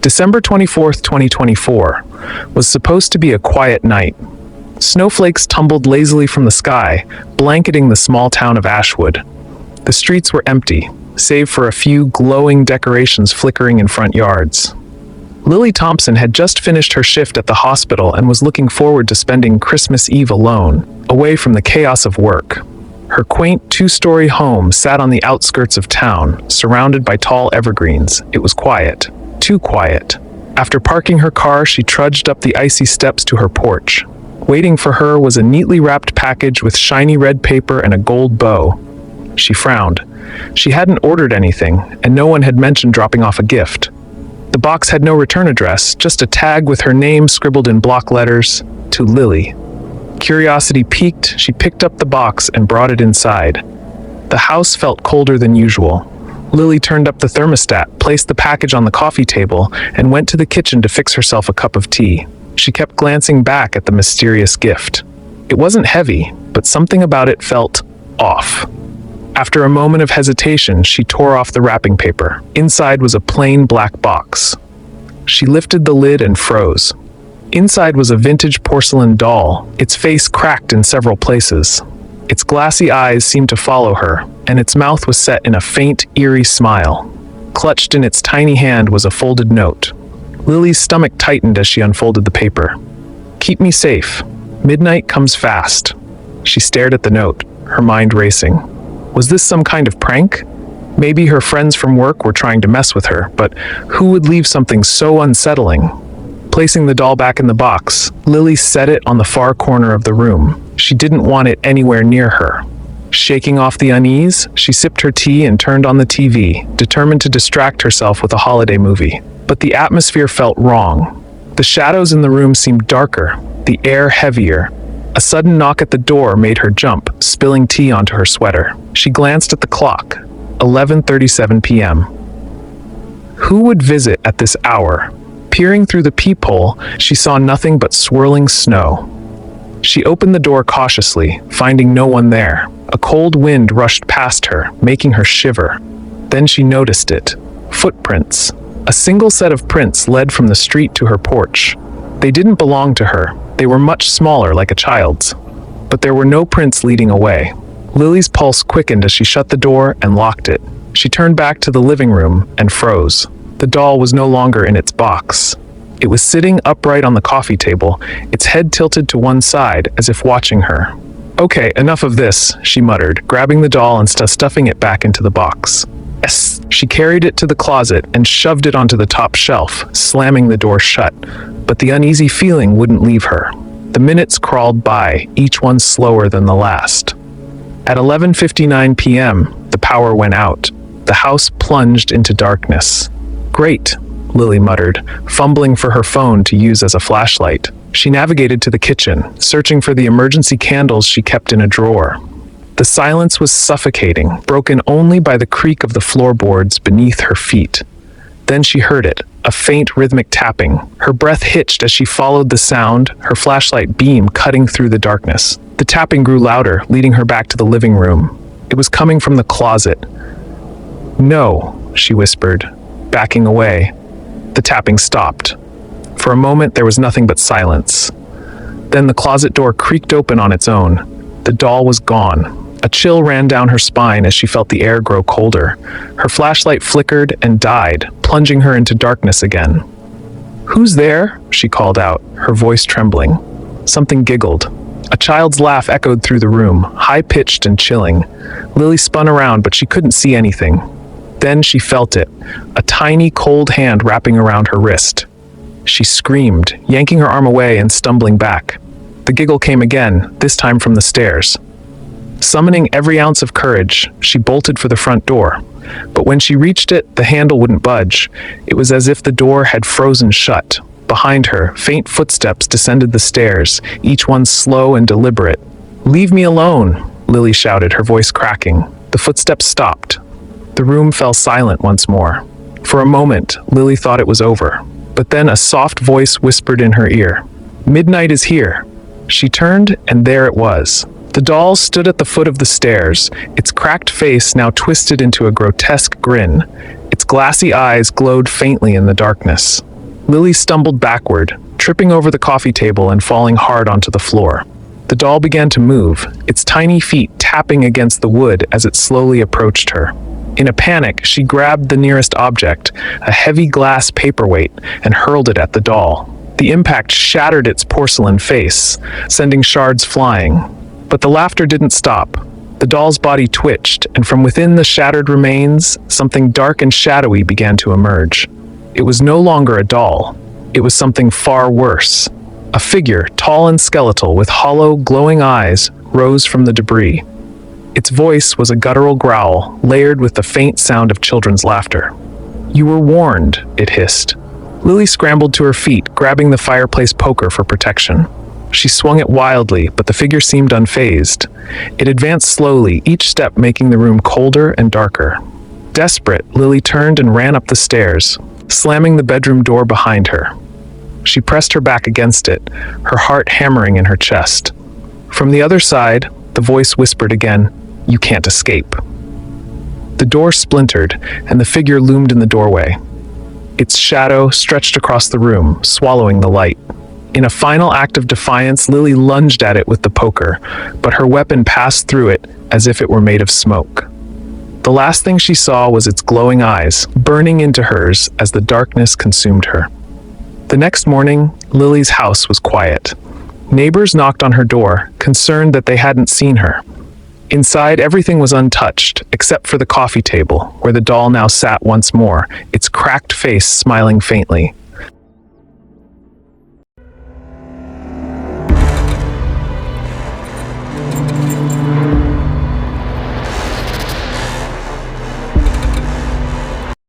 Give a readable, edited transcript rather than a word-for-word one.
December 24th, 2024, was supposed to be a quiet night. Snowflakes tumbled lazily from the sky, blanketing the small town of Ashwood. The streets were empty, save for a few glowing decorations flickering in front yards. Lily Thompson had just finished her shift at the hospital and was looking forward to spending Christmas Eve alone, away from the chaos of work. Her quaint two-story home sat on the outskirts of town, surrounded by tall evergreens. It was quiet. Too quiet. After parking her car, she trudged up the icy steps to her porch. Waiting for her was a neatly wrapped package with shiny red paper and a gold bow. She frowned. She hadn't ordered anything, and no one had mentioned dropping off a gift. The box had no return address, just a tag with her name scribbled in block letters, to Lily. Curiosity piqued, she picked up the box and brought it inside. The house felt colder than usual. Lily turned up the thermostat, placed the package on the coffee table, and went to the kitchen to fix herself a cup of tea. She kept glancing back at the mysterious gift. It wasn't heavy, but something about it felt off. After a moment of hesitation, she tore off the wrapping paper. Inside was a plain black box. She lifted the lid and froze. Inside was a vintage porcelain doll, its face cracked in several places. Its glassy eyes seemed to follow her, and its mouth was set in a faint, eerie smile. Clutched in its tiny hand was a folded note. Lily's stomach tightened as she unfolded the paper. "Keep me safe. Midnight comes fast." She stared at the note, her mind racing. Was this some kind of prank? Maybe her friends from work were trying to mess with her, but who would leave something so unsettling? Placing the doll back in the box, Lily set it on the far corner of the room. She didn't want it anywhere near her. Shaking off the unease, she sipped her tea and turned on the TV, determined to distract herself with a holiday movie. But the atmosphere felt wrong. The shadows in the room seemed darker, the air heavier. A sudden knock at the door made her jump, spilling tea onto her sweater. She glanced at the clock. 11:37 p.m. Who would visit at this hour? Peering through the peephole, she saw nothing but swirling snow. She opened the door cautiously, finding no one there. A cold wind rushed past her, making her shiver. Then she noticed it. Footprints. A single set of prints led from the street to her porch. They didn't belong to her. They were much smaller, like a child's. But there were no prints leading away. Lily's pulse quickened as she shut the door and locked it. She turned back to the living room and froze. The doll was no longer in its box. It was sitting upright on the coffee table, its head tilted to one side as if watching her. "Okay, enough of this," she muttered, grabbing the doll and stuffing it back into the box. Yes. She carried it to the closet and shoved it onto the top shelf, slamming the door shut. But the uneasy feeling wouldn't leave her. The minutes crawled by, each one slower than the last. At 11:59 p.m., the power went out. The house plunged into darkness. "Great," Lily muttered, fumbling for her phone to use as a flashlight. She navigated to the kitchen, searching for the emergency candles she kept in a drawer. The silence was suffocating, broken only by the creak of the floorboards beneath her feet. Then she heard it, a faint rhythmic tapping. Her breath hitched as she followed the sound, her flashlight beam cutting through the darkness. The tapping grew louder, leading her back to the living room. It was coming from the closet. "No," she whispered, backing away. The tapping stopped. For a moment, there was nothing but silence. Then the closet door creaked open on its own. The doll was gone. A chill ran down her spine as she felt the air grow colder. Her flashlight flickered and died, plunging her into darkness again. "Who's there?" she called out, her voice trembling. Something giggled. A child's laugh echoed through the room, high-pitched and chilling. Lily spun around, but she couldn't see anything. Then she felt it, a tiny, cold hand wrapping around her wrist. She screamed, yanking her arm away and stumbling back. The giggle came again, this time from the stairs. Summoning every ounce of courage, she bolted for the front door. But when she reached it, the handle wouldn't budge. It was as if the door had frozen shut. Behind her, faint footsteps descended the stairs, each one slow and deliberate. "Leave me alone," Lily shouted, her voice cracking. The footsteps stopped. The room fell silent once more. For a moment, Lily thought it was over. But then a soft voice whispered in her ear, "Midnight is here." She turned, and there it was. The doll stood at the foot of the stairs, its cracked face now twisted into a grotesque grin. Its glassy eyes glowed faintly in the darkness. Lily stumbled backward, tripping over the coffee table and falling hard onto the floor. The doll began to move, its tiny feet tapping against the wood as it slowly approached her. In a panic, she grabbed the nearest object, a heavy glass paperweight, and hurled it at the doll. The impact shattered its porcelain face, sending shards flying. But the laughter didn't stop. The doll's body twitched, and from within the shattered remains, something dark and shadowy began to emerge. It was no longer a doll. It was something far worse. A figure, tall and skeletal, with hollow, glowing eyes, rose from the debris. Its voice was a guttural growl, layered with the faint sound of children's laughter. "You were warned," it hissed. Lily scrambled to her feet, grabbing the fireplace poker for protection. She swung it wildly, but the figure seemed unfazed. It advanced slowly, each step making the room colder and darker. Desperate, Lily turned and ran up the stairs, slamming the bedroom door behind her. She pressed her back against it, her heart hammering in her chest. From the other side, the voice whispered again, "You can't escape." The door splintered, and the figure loomed in the doorway. Its shadow stretched across the room, swallowing the light. In a final act of defiance, Lily lunged at it with the poker, but her weapon passed through it as if it were made of smoke. The last thing she saw was its glowing eyes, burning into hers as the darkness consumed her. The next morning, Lily's house was quiet. Neighbors knocked on her door, concerned that they hadn't seen her. Inside, everything was untouched, except for the coffee table, where the doll now sat once more, its cracked face smiling faintly.